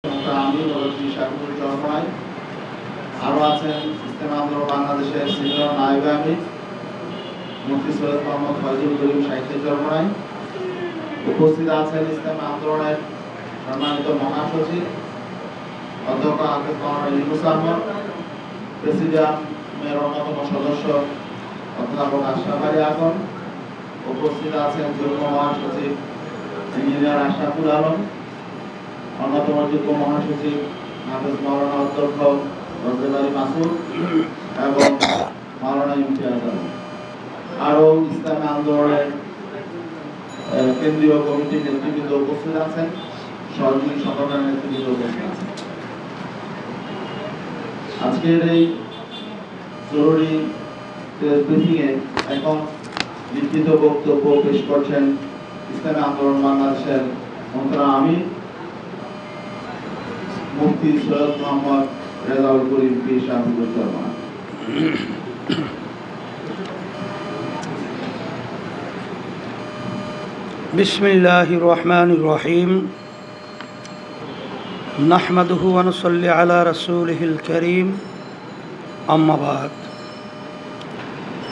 আমি চরমাই, আরও আছেন ইসলামী আন্দোলন বাংলাদেশের সিনিয়র নায়েব আমির মুফতি সৈয়দ মোহাম্মদ ফয়জুল করিম সাহিত্য চরমাই। উপস্থিত আছেন ইসলামী আন্দোলনের সম্মানিত মহাসচিব অধ্যক্ষ হাফেজ মাওলানা ইউনুস আহমদ, প্রেসিডিয়ামের অন্যতম সদস্য অধ্যাপক আশরাফ আলী আকন। উপস্থিত আছেন যুগ্ম মহাসচিব ইঞ্জিনিয়ার আশরাফুল আলম, অন্যতম যুগ্ম মহাসচিব হাফেজ মাওলানা অধ্যক্ষ ফজলে আলী মাসুদ এবং মাওলানা ইমতিয়াজ আলম। আরও ইসলামী আন্দোলনের কেন্দ্রীয় কমিটির নেতৃবৃন্দ উপস্থিত আছেন, সহযোগী সংগঠনের নেতৃবৃন্দ উপস্থিত আছেন। আজকের এই জরুরি ব্রিফিংয়ে এখন লিখিত বক্তব্য পেশ করছেন ইসলামী আন্দোলন বাংলাদেশের মোহতারাম আমির মুফতি সৈয়দ মোহাম্মদ রেজাউল করিম পীর সাহেবুল চরমান। বিসমিল্লাহির রহমানির রহিম। নাহমাদুহু ওয়া নুসাল্লি আলা রাসূলিহিল কারীম, আম্মা বাদ।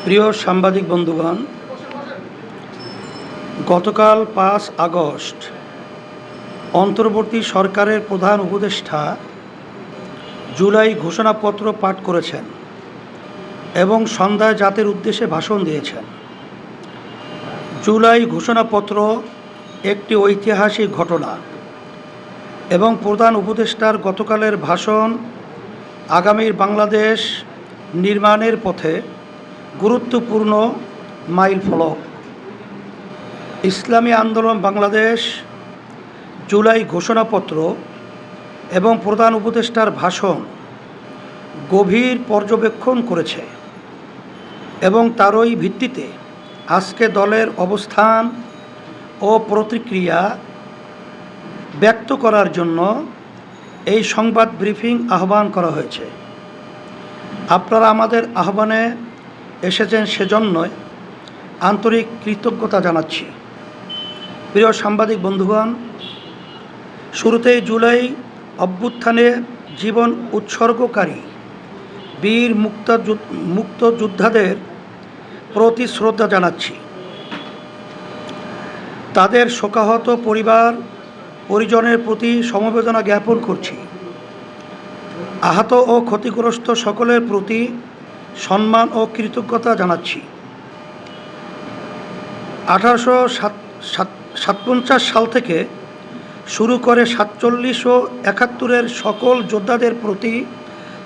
প্রিয় সাংবাদিক বন্ধুগণ, গতকাল 5 আগস্ট অন্তর্বর্তী সরকারের প্রধান উপদেষ্টা জুলাই ঘোষণাপত্র পাঠ করেছেন এবং সন্ধ্যায় জাতির উদ্দেশ্যে ভাষণ দিয়েছেন। জুলাই ঘোষণাপত্র একটি ঐতিহাসিক ঘটনা এবং প্রধান উপদেষ্টার গতকালের ভাষণ আগামীর বাংলাদেশ নির্মাণের পথে গুরুত্বপূর্ণ মাইলফলক। ইসলামী আন্দোলন বাংলাদেশ জুলাই ঘোষণাপত্র এবং প্রধান উপদেষ্টার ভাষণ গভীর পর্যবেক্ষণ করেছে এবং তারই ভিত্তিতে আজকে দলের অবস্থান ও প্রতিক্রিয়া ব্যক্ত করার জন্য এই সংবাদ ব্রিফিং আহ্বান করা হয়েছে। আপনারা আমাদের আহ্বানে এসেছেন সেজন্যই আন্তরিক কৃতজ্ঞতা জানাচ্ছি। প্রিয় সাংবাদিক বন্ধুগণ, শুরুতেই জুলাই অভ্যুত্থানে জীবন উৎসর্গকারী বীর মুক্তিযোদ্ধাদের প্রতি শ্রদ্ধা জানাচ্ছি। তাদের শোকাহত পরিজনের প্রতি সমবেদনা জ্ঞাপন করছি। আহত ও ক্ষতিগ্রস্ত সকলের প্রতি সম্মান ও কৃতজ্ঞতা জানাচ্ছি। 1857 সাল থেকে শুরু করে 47 ও 71-এর সকল যোদ্ধাদের প্রতি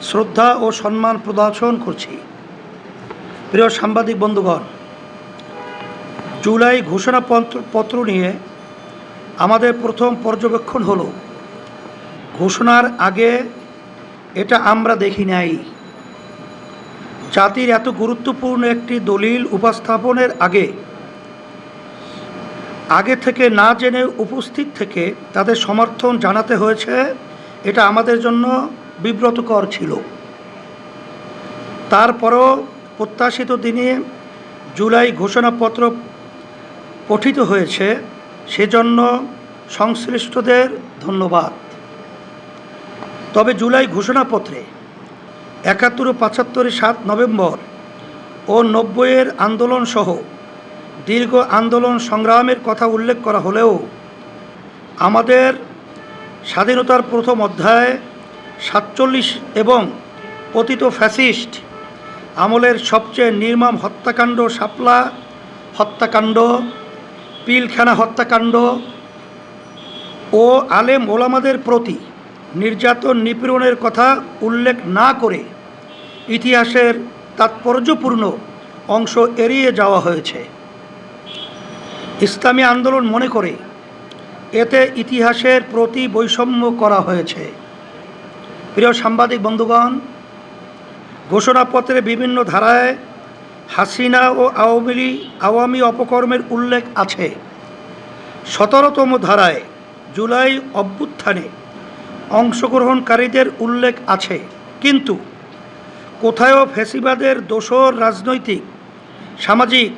শ্রদ্ধা ও সম্মান প্রদর্শন করছি। প্রিয় সাংবাদিক বন্ধুগণ, জুলাই ঘোষণাপত্র নিয়ে আমাদের প্রথম পর্যবেক্ষণ হলো, ঘোষণার আগে এটা আমরা দেখি নাই। জাতির এত গুরুত্বপূর্ণ একটি দলিল উপস্থাপনের আগে থেকে না জেনে উপস্থিত থেকে তাদের সমর্থন জানাতে হয়েছে, এটা আমাদের জন্য বিব্রতকর ছিল। তারপরও প্রত্যাশিত দিনে জুলাই ঘোষণাপত্র পঠিত হয়েছে, সেজন্য সংশ্লিষ্টদের ধন্যবাদ। তবে জুলাই ঘোষণাপত্রে 71 ও 75 7 নভেম্বর ও 90-এর আন্দোলন সহ দীর্ঘ আন্দোলন সংগ্রামের কথা উল্লেখ করা হলেও আমাদের স্বাধীনতার প্রথম অধ্যায়ে 47 এবং পতিত ফ্যাসিস্ট আমলের সবচেয়ে নির্মম হত্যাকাণ্ড শাপলা হত্যাকাণ্ড, পিলখানা হত্যাকাণ্ড ও আলেম ওলামাদের প্রতি নির্যাতন নিপীড়নের কথা উল্লেখ না করে ইতিহাসের তাৎপর্যপূর্ণ অংশ এড়িয়ে যাওয়া হয়েছে। ইসলামী আন্দোলন মনে করে এতে ইতিহাসের প্রতি বৈষম্য করা হয়েছে। প্রিয় সাংবাদিক বন্ধুগণ, ঘোষণাপত্রের বিভিন্ন ধারায় হাসিনা ও আওয়ামী অপকর্মের উল্লেখ আছে। 17তম ধারায় জুলাই অভ্যুত্থানে অংশগ্রহণকারীদের উল্লেখ আছে, কিন্তু কোথাও ফ্যাসিবাদের দোসর রাজনৈতিক, সামাজিক,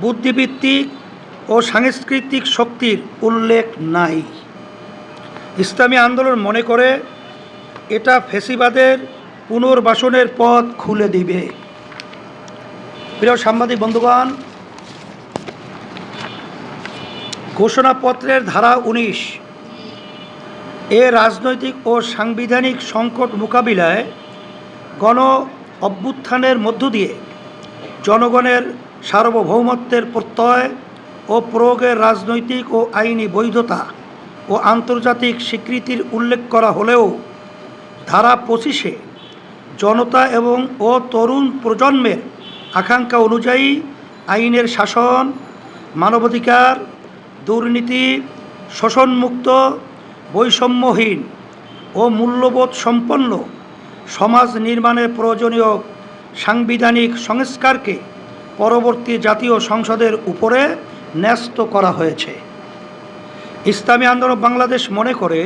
বুদ্ধিবৃত্তিক ও সাংস্কৃতিক শক্তির উল্লেখ নাই। ইসলামী আন্দোলন মনে করে এটা ফ্যাসিবাদের পুনর্বাসনের পথ খুলে দিবে। প্রিয় সাংবাদিক বন্ধুগণ, ঘোষণাপত্রের ধারা ১৯ এ রাজনৈতিক ও সাংবিধানিক সংকট মোকাবিলায় গণ অভ্যুত্থানের মধ্য দিয়ে জনগণের সার্বভৌমত্বের প্রত্যয় ও প্রয়োগের রাজনৈতিক ও আইনি বৈধতা ও আন্তর্জাতিক স্বীকৃতির উল্লেখ করা হলেও ধারা ২৫-এ জনতা ও তরুণ প্রজন্মের আকাঙ্ক্ষা অনুযায়ী আইনের শাসন, মানবাধিকার, দুর্নীতি, শোষণমুক্ত, বৈষম্যহীন ও মূল্যবোধ সম্পন্ন সমাজ নির্মাণের প্রয়োজনীয় সাংবিধানিক সংস্কারকে পরবর্তী জাতীয় সংসদের উপরে ন্যস্ত করা হয়েছে। ইসলামী আন্দোলন বাংলাদেশ মনে করে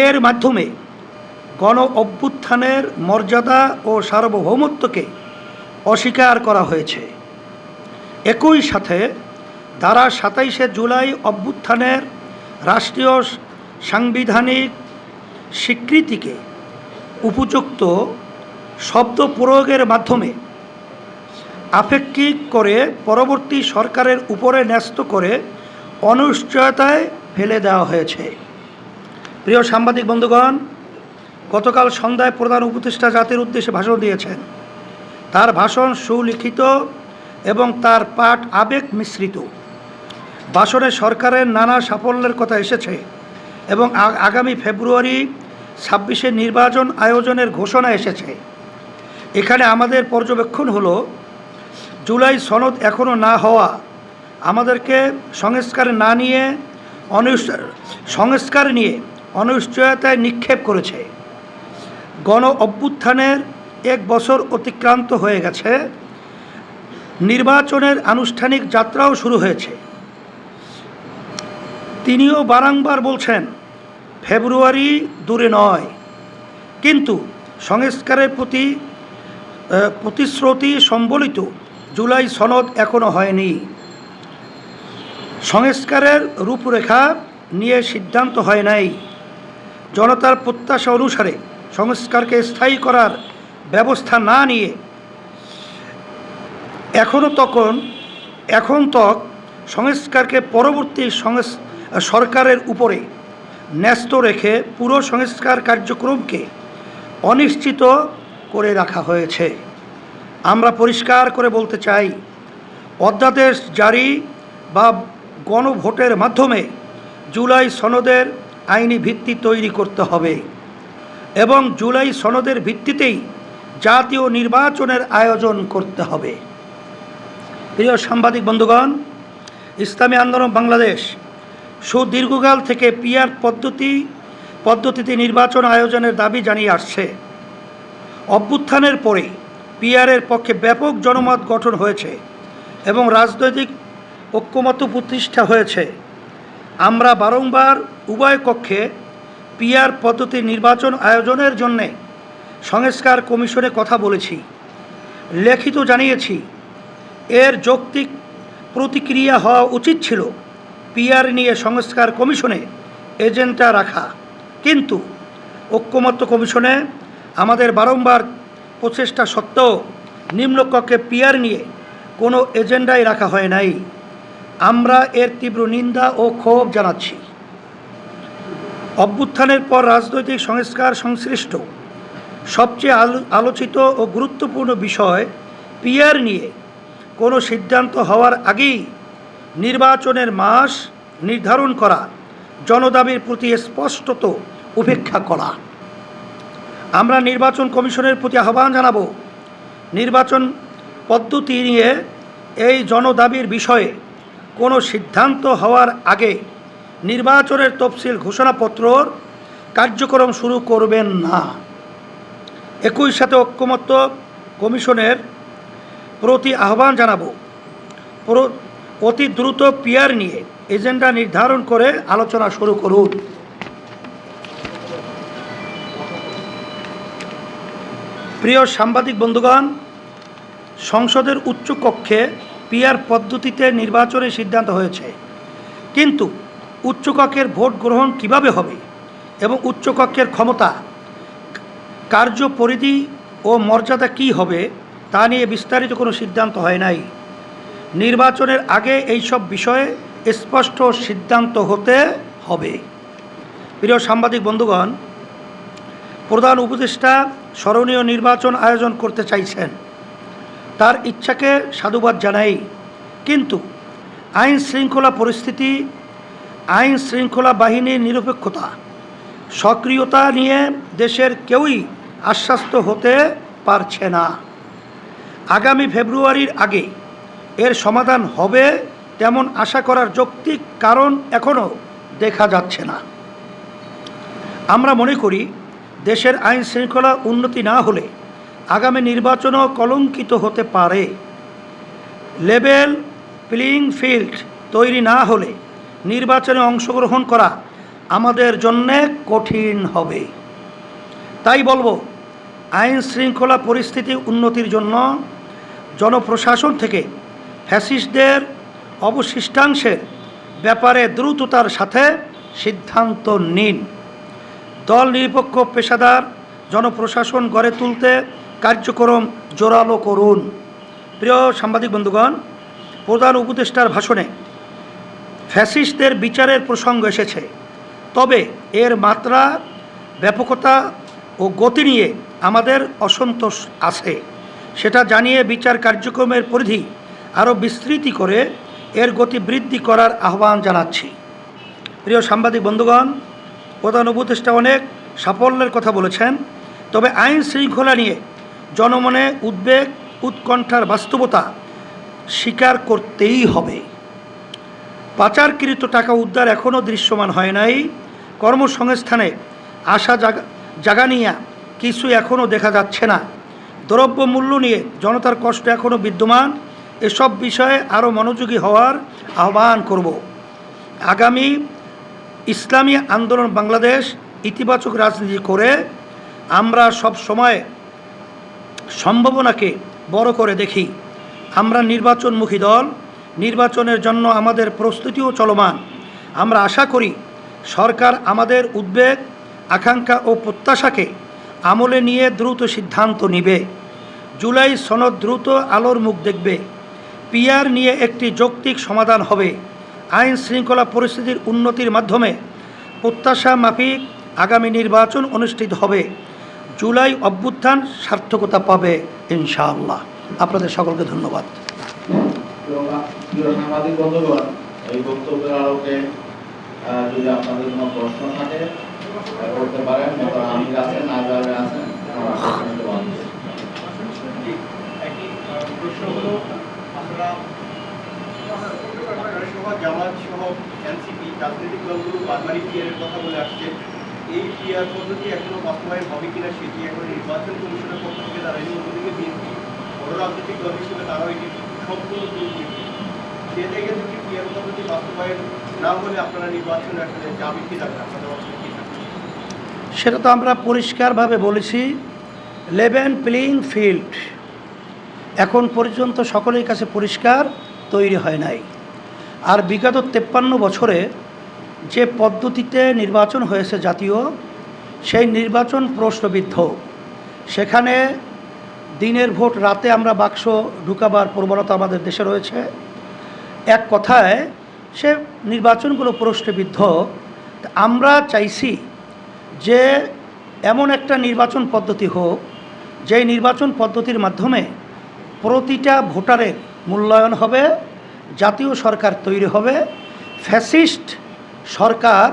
এর মাধ্যমে গণ অভ্যুত্থানের মর্যাদা ও সার্বভৌমত্বকে অস্বীকার করা হয়েছে। একই সাথে ধারা ২৭-এ জুলাই অভ্যুত্থানের রাষ্ট্রীয় সাংবিধানিক স্বীকৃতিকে উপযুক্ত শব্দ প্রয়োগের মাধ্যমে আপেক্ষিক করে পরবর্তী সরকারের উপরে ন্যস্ত করে অনিশ্চয়তায় ফেলে দেওয়া হয়েছে। প্রিয় সাংবাদিক বন্ধুগণ, গতকাল সন্ধ্যায় প্রধান উপদেষ্টা জাতির উদ্দেশ্যে ভাষণ দিয়েছেন। তার ভাষণ সুলিখিত এবং তার পাঠ আবেগ মিশ্রিত। ভাষণে সরকারের নানা সাফল্যের কথা এসেছে এবং আগামী ফেব্রুয়ারি ২৬-এ নির্বাচন আয়োজনের ঘোষণা এসেছে। এখানে আমাদের পর্যবেক্ষণ হলো, জুলাই সনদ এখনও না হওয়া আমাদেরকে সংস্কার নিয়ে অনিশ্চয়তায় নিক্ষেপ করেছে। গণ অভ্যুত্থানের ১ বছর অতিক্রান্ত হয়ে গেছে, নির্বাচনের আনুষ্ঠানিক যাত্রাও শুরু হয়েছে। তিনিও বারংবার বলছেন ফেব্রুয়ারি দূরে নয়, কিন্তু সংস্কারের প্রতিশ্রুতি সম্বলিত জুলাই সনদ এখনও হয়নি। সংস্কারের রূপরেখা নিয়ে সিদ্ধান্ত হয় নাই। জনতার প্রত্যাশা অনুসারে সংস্কারকে স্থায়ী করার ব্যবস্থা না নিয়ে এখন তক সংস্কারকে পরবর্তী সরকারের উপরে ন্যস্ত রেখে পুরো সংস্কার কার্যক্রমকে অনিশ্চিত করে রাখা হয়েছে। আমরা পরিষ্কার করে বলতে চাই, অধ্যাদেশ জারি বা গণভোটের মাধ্যমে জুলাই সনদের আইনি ভিত্তি তৈরি করতে হবে এবং জুলাই সনদের ভিত্তিতেই জাতীয় নির্বাচনের আয়োজন করতে হবে। প্রিয় সাংবাদিক বন্ধুগণ, ইসলামী আন্দোলন বাংলাদেশ সুদীর্ঘকাল থেকে পিআর পদ্ধতিতে নির্বাচন আয়োজনের দাবি জানিয়ে আসছে। অভ্যুত্থানের পরে পিআরের পক্ষে ব্যাপক জনমত গঠন হয়েছে এবং রাজনৈতিক ঐক্যমত্য প্রতিষ্ঠা হয়েছে। আমরা বারংবার উভয় কক্ষে পিআর পদ্ধতির নির্বাচন আয়োজনের জন্যে সংস্কার কমিশনে কথা বলেছি, লিখিত জানিয়েছি। এর যৌক্তিক প্রতিক্রিয়া হওয়া উচিত ছিল পিআর নিয়ে সংস্কার কমিশনে এজেন্ডা রাখা, কিন্তু ঐক্যমত্য কমিশনে আমাদের বারংবার প্রচেষ্টা সত্ত্বেও নিম্নকক্ষে পিআর নিয়ে কোনো এজেন্ডাই রাখা হয় নাই। আমরা এর তীব্র নিন্দা ও ক্ষোভ জানাচ্ছি। অভ্যুত্থানের পর রাজনৈতিক সংস্কার সংশ্লিষ্ট সবচেয়ে আলোচিত ও গুরুত্বপূর্ণ বিষয় পিআর নিয়ে কোনো সিদ্ধান্ত হওয়ার আগেই নির্বাচনের মাস নির্ধারণ করা, জনদাবির প্রতি স্পষ্টত উপেক্ষা করা। আমরা নির্বাচন কমিশনের প্রতি আহ্বান জানাব, নির্বাচন পদ্ধতি নিয়ে এই জনদাবির বিষয়ে কোনো সিদ্ধান্ত হওয়ার আগে নির্বাচনের তফসিল ঘোষণাপত্রর কার্যক্রম শুরু করবেন না। একই সাথে ঐক্যমত্য কমিশনের প্রতি আহ্বান জানাব, অতি দ্রুত পিআর নিয়ে এজেন্ডা নির্ধারণ করে আলোচনা শুরু করুন। প্রিয় সাংবাদিক বন্ধুগণ, সংসদের উচ্চ কক্ষে পিআর পদ্ধতিতে নির্বাচনের সিদ্ধান্ত হয়েছে, কিন্তু উচ্চকক্ষের ভোট গ্রহণ কিভাবে হবে এবং উচ্চকক্ষের ক্ষমতা, কার্যপরিধি ও মর্যাদা কী হবে তা নিয়ে বিস্তারিত কোনো সিদ্ধান্ত হয় নাই। নির্বাচনের আগে এইসব বিষয়ে স্পষ্ট সিদ্ধান্ত হতে হবে। প্রিয় সাংবাদিক বন্ধুগণ, প্রধান উপদেষ্টা স্মরণীয় নির্বাচন আয়োজন করতে চাইছেন, তার ইচ্ছাকে সাধুবাদ জানাই। কিন্তু আইন শৃঙ্খলা পরিস্থিতি, আইন শৃঙ্খলা বাহিনীর নিরপেক্ষতা, সক্রিয়তা নিয়ে দেশের কেউই আশ্বস্ত হতে পারছে না। আগামী ফেব্রুয়ারির আগে এর সমাধান হবে তেমন আশা করার যৌক্তিক কারণ এখনও দেখা যাচ্ছে না। আমরা মনে করি দেশের আইন শৃঙ্খলা উন্নতি না হলে আগামী নির্বাচনও কলঙ্কিত হতে পারে। লেভেল প্লেয়িং ফিল্ড তৈরি না হলে নির্বাচনে অংশগ্রহণ করা আমাদের জন্যে কঠিন হবে। তাই বলবো, আইন শৃঙ্খলা পরিস্থিতি উন্নতির জন্য জনপ্রশাসন থেকে ফ্যাসিস্টদের অবশিষ্টাংশের ব্যাপারে দ্রুততার সাথে সিদ্ধান্ত নিন। দল নিরপেক্ষ পেশাদার জনপ্রশাসন গড়ে তুলতে কার্যক্রম জোরালো করুন। প্রিয় সাংবাদিক বন্ধুগণ, প্রধান উপদেষ্টার ভাষণে ফ্যাসিস্টদের বিচারের প্রসঙ্গ এসেছে, তবে এর মাত্রা, ব্যাপকতা ও গতি নিয়ে আমাদের অসন্তোষ আছে। সেটা জানিয়ে বিচার কার্যক্রমের পরিধি আরও বিস্তৃতি করে এর গতি বৃদ্ধি করার আহ্বান জানাচ্ছি। প্রিয় সাংবাদিক বন্ধুগণ, প্রধান উপদেষ্টা অনেক সাফল্যের কথা বলেছেন, তবে আইন শৃঙ্খলা নিয়ে জনমনে উদ্বেগ, উৎকণ্ঠার বাস্তবতা স্বীকার করতেই হবে। পাচারকৃত টাকা উদ্ধার এখনও দৃশ্যমান হয় নাই। কর্মসংস্থানে আশা জাগানিয়া কিছু এখনও দেখা যাচ্ছে না। দ্রব্যমূল্য নিয়ে জনতার কষ্ট এখনও বিদ্যমান। এসব বিষয়ে আরও মনোযোগী হওয়ার আহ্বান করব। আগামী ইসলামী আন্দোলন বাংলাদেশ ইতিবাচক রাজনীতি করে আমরা সব সময় সম্ভাবনাকে বড় করে দেখি। আমরা নির্বাচনমুখী দল, নির্বাচনের জন্য আমাদের প্রস্তুতিও চলমান। আমরা আশা করি সরকার আমাদের উদ্বেগ, আকাঙ্ক্ষা ও প্রত্যাশাকে আমলে নিয়ে দ্রুত সিদ্ধান্ত নেবে। জুলাই সনদ দ্রুত আলোর মুখ দেখবে। পিআর নিয়ে একটি যৌক্তিক সমাধান হবে। আইন শৃঙ্খলা পরিস্থিতির উন্নতির মাধ্যমে প্রত্যাশা মাফিক আগামী নির্বাচন অনুষ্ঠিত হবে। জুলাই অভ্যুত্থান সার্থকতা পাবে ইনশাআল্লাহ। আপনাদের সকলকে ধন্যবাদ। প্রিয় সাংবাদিক বন্ধুগণ, এই বক্তব্যের আলোকে যদি আপনাদের কোনো প্রশ্ন থাকে করতে পারেন। আমির আছেন, নাজর আছেন। প্রশ্ন হলো, আমরা জামাত সহ এনসিপি রাজনৈতিক দলগুলো বারবারই পিআরের কথা বলে আসছে। এই পিআর পদ্ধতি এখনো বাস্তবায়ন হবে কিনা সেটি এখন নির্বাচন কমিশনের পক্ষ থেকে দাঁড়ায়নি। অন্যদিকে বিএনপি বড় রাজনৈতিক দল হিসেবে তারাও এটি সম্পূর্ণ বিরোধী। সে থেকে যদি পিআর পদ্ধতি বাস্তবায়ন না হলে আপনারা নির্বাচনে আসলে যাবে কি যাবে, আপনাদের অবস্থা কী থাকবে? সেটা তো আমরা পরিষ্কারভাবে বলেছি, লেভেল প্লেয়িং ফিল্ড এখন পর্যন্ত সকলের কাছে পরিষ্কার তৈরি হয় নাই। আর বিগত 53 বছরে যে পদ্ধতিতে নির্বাচন হয়েছে জাতীয়, সেই নির্বাচন প্রশ্নবিদ্ধ। সেখানে দিনের ভোট রাতে আমরা বাক্স ঢুকাবার প্রবণতা আমাদের দেশে রয়েছে। এক কথায় সে নির্বাচনগুলো প্রশ্নবিদ্ধ। আমরা চাইছি যে এমন একটা নির্বাচন পদ্ধতি হোক, যেই নির্বাচন পদ্ধতির মাধ্যমে প্রতিটা ভোটারের মূল্যায়ন হবে, জাতীয় সরকার তৈরি হবে, ফ্যাসিস্ট সরকার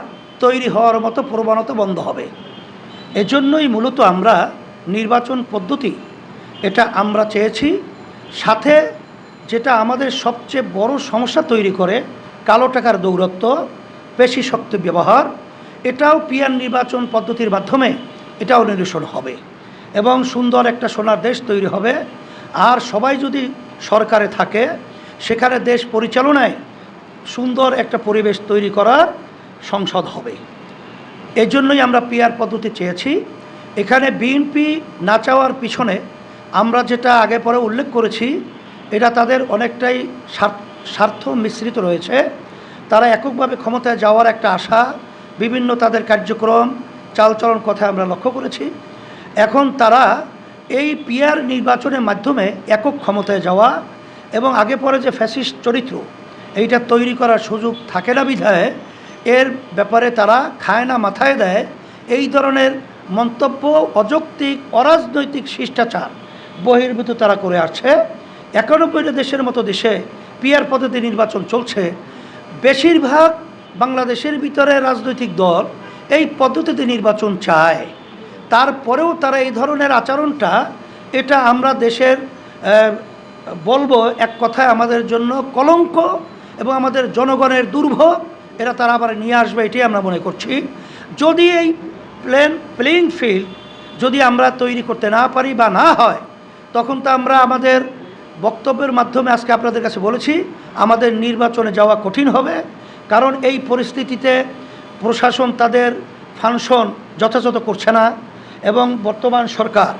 তৈরি হওয়ার মতো প্রবণতা বন্ধ হবে। এজন্যই মূলত আমরা নির্বাচন পদ্ধতি এটা আমরা চেয়েছি। সাথে যেটা আমাদের সবচেয়ে বড় সমস্যা তৈরি করে, কালো টাকার দৌরত্ব, পেশি শক্তি ব্যবহার, এটাও পিআর নির্বাচন পদ্ধতির মাধ্যমে এটাও নিরসন হবে এবং সুন্দর একটা সোনার দেশ তৈরি হবে। আর সবাই যদি সরকারে থাকে, সেখানে দেশ পরিচালনায় সুন্দর একটা পরিবেশ তৈরি করার সংসদ হবে। এই জন্যই আমরা পিআর পদ্ধতি চেয়েছি। এখানে বিএনপি না চাওয়ার পিছনে আমরা যেটা আগে পরে উল্লেখ করেছি, এটা তাদের অনেকটাই স্বার্থ মিশ্রিত রয়েছে। তারা এককভাবে ক্ষমতায় যাওয়ার একটা আশা, বিভিন্ন তাদের কার্যক্রম চালচলন কথা আমরা লক্ষ্য করেছি। এখন তারা এই পিআর নির্বাচনের মাধ্যমে একক ক্ষমতায় যাওয়া এবং আগে পরে যে ফ্যাসিস্ট চরিত্র এইটা তৈরি করার সুযোগ থাকে না বিধায় এর ব্যাপারে তারা খায় না মাথায় দেয় এই ধরনের মন্তব্য অযৌক্তিক অরাজনৈতিক শিষ্টাচার বহির্ভূত তারা করে আসছে। 91টা দেশের মতো দেশে পিআর পদ্ধতি নির্বাচন চলছে। বেশিরভাগ বাংলাদেশের ভিতরে রাজনৈতিক দল এই পদ্ধতিতে নির্বাচন চায়, তারপরেও তারা এই ধরনের আচরণটা, এটা আমরা দেশের বলবো এক কথায় আমাদের জন্য কলঙ্ক এবং আমাদের জনগণের দুর্ভোগ, এরা তারা আবার নিয়ে আসবে এটাই আমরা মনে করছি। যদি এই প্লেইং ফিল্ড যদি আমরা তৈরি করতে না পারি বা না হয়, তখন তো আমরা আমাদের বক্তব্যের মাধ্যমে আজকে আপনাদের কাছে বলেছি আমাদের নির্বাচনে যাওয়া কঠিন হবে। কারণ এই পরিস্থিতিতে প্রশাসন তাদের ফাংশন যথাযথ করছে না এবং বর্তমান সরকার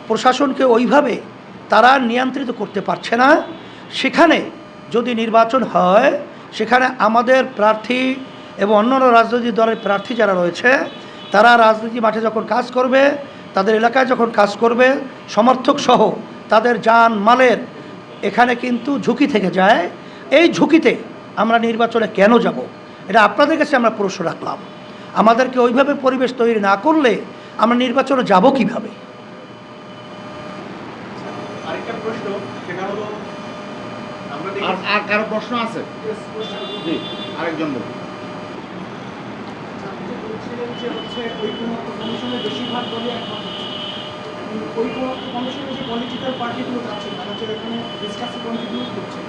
প্রশাসনকে ওইভাবে তারা নিয়ন্ত্রিত করতে পারছে না। সেখানে যদি নির্বাচন হয়, সেখানে আমাদের প্রার্থী এবং অন্যান্য রাজনৈতিক দলের প্রার্থী যারা রয়েছে তারা রাজনীতি মাঠে যখন কাজ করবে, তাদের এলাকায় যখন কাজ করবে, সমর্থক সহ তাদের জান মালের এখানে কিন্তু ঝুঁকি থেকে যায়। এই ঝুঁকিতে আমরা নির্বাচনে কেন যাব, এটা আপনাদের কাছে আমরা প্রশ্ন রাখলাম। আমাদেরকে ওইভাবে পরিবেশ তৈরি না করলে আমরা নির্বাচনে যাব কিভাবে? আরেকটা প্রশ্ন, সেটা হলো আমরা আর কারো প্রশ্ন আছে? জি, আরেকজন বলুন। ঐকমত্য কমিশনের বেশিরভাগ দলই একমত হচ্ছে। ঐকমত্য কমিশনের যে পলিটিক্যাল পার্টিগুলো আছে তারা যে এখানে ডিসকাসে কন্ট্রিবিউট করছে,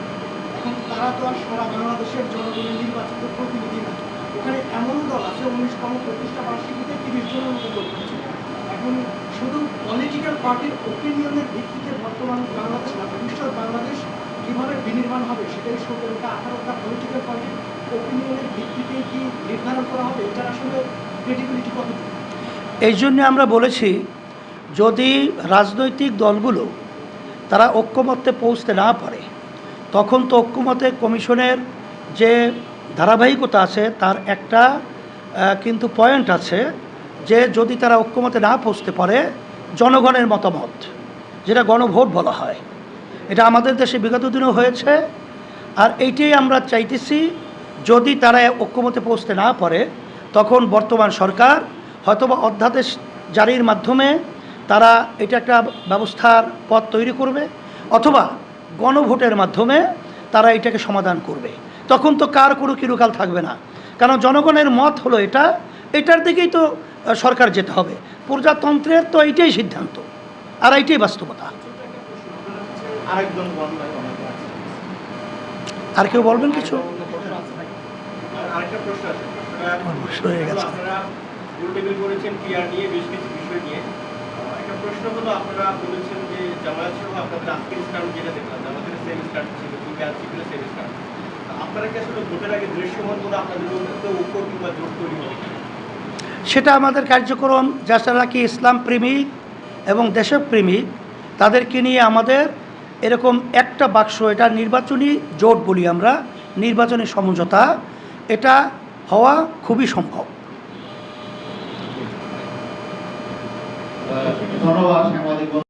এখন তারা তো আর সারা বাংলাদেশের জনগণের নির্বাচিত প্রতিনিধি না। ওখানে এমন দল আছে 19তম প্রতিষ্ঠা বার্ষিকীতে 30 জনের মতো দল করছে। এখন শুধু পলিটিক্যাল পার্টির ওপিনিয়নের ভিত্তিতে বর্তমান বাংলাদেশ না ভবিষ্যৎ বাংলাদেশ কীভাবে বিনির্মাণ হবে সেটাই 17টা 18টা পলিটিক্যাল পার্টির ওপিনিয়নের ভিত্তিতেই কি নির্ধারণ করা হবে? এটা আসলে ক্রেডিবিলিটি কতটুকু? এই জন্য আমরা বলেছি যদি রাজনৈতিক দলগুলো তারা ঐক্যমত্যে পৌঁছতে না পারে, তখন তো ঐক্যমত্যে কমিশনের যে ধারাবাহিকতা আছে তার একটা কিন্তু পয়েন্ট আছে যে যদি তারা ঐক্যমত্যে না পৌঁছতে পারে, জনগণের মতামত যেটা গণভোট বলা হয়, এটা আমাদের দেশে বিগত দিনেও হয়েছে। আর এইটাই আমরা চাইতেছি, যদি তারা ঐক্যমত্যে পৌঁছতে না পারে তখন বর্তমান সরকার হয়তোবা অধ্যাদেশ জারির মাধ্যমে তারা এটা একটা ব্যবস্থার পথ তৈরি করবে, অথবা গণভোটের মাধ্যমে তারা এটাকে সমাধান করবে। তখন তো কার কোনো কিরুকাল থাকবে না, কারণ জনগণের মত হলো এটার দিকেই তো সরকার যেতে হবে। প্রজাতন্ত্রের তো এইটাই সিদ্ধান্ত আর এইটাই বাস্তবতা। আরেকজন বলুন। আর কেউ বলবেন কিছু? আরেকটা প্রশ্ন আছে, হয়ে গেছে। আপনারা গোল টেবিল করেছেন পিআর নিয়ে, বেশ কিছু বিষয় নিয়ে। একটা প্রশ্ন হলো, আপনারা বলেছেন যে জামায়াত সহ আপনাদের আজকের স্টার্ট যেটা দেখলাম, আমাদের সেম স্টার্ট ছিল, সেম স্টার্ট। আপনারা কি আসলে ভোটের আগে দৃশ্যমান কোনো আপনাদের মধ্যে ঐক্য কিংবা জোট তৈরি হবে? সেটা আমাদের কার্যক্রম যারা কি ইসলাম প্রেমিক এবং দেশপ্রেমিক তাদেরকে নিয়ে আমাদের এরকম একটা বাক্স, এটা নির্বাচনী জোট বলি আমরা, নির্বাচনী সমঝোতা, এটা হওয়া খুবই সম্ভব। ধন্যবাদ সাংবাদিক।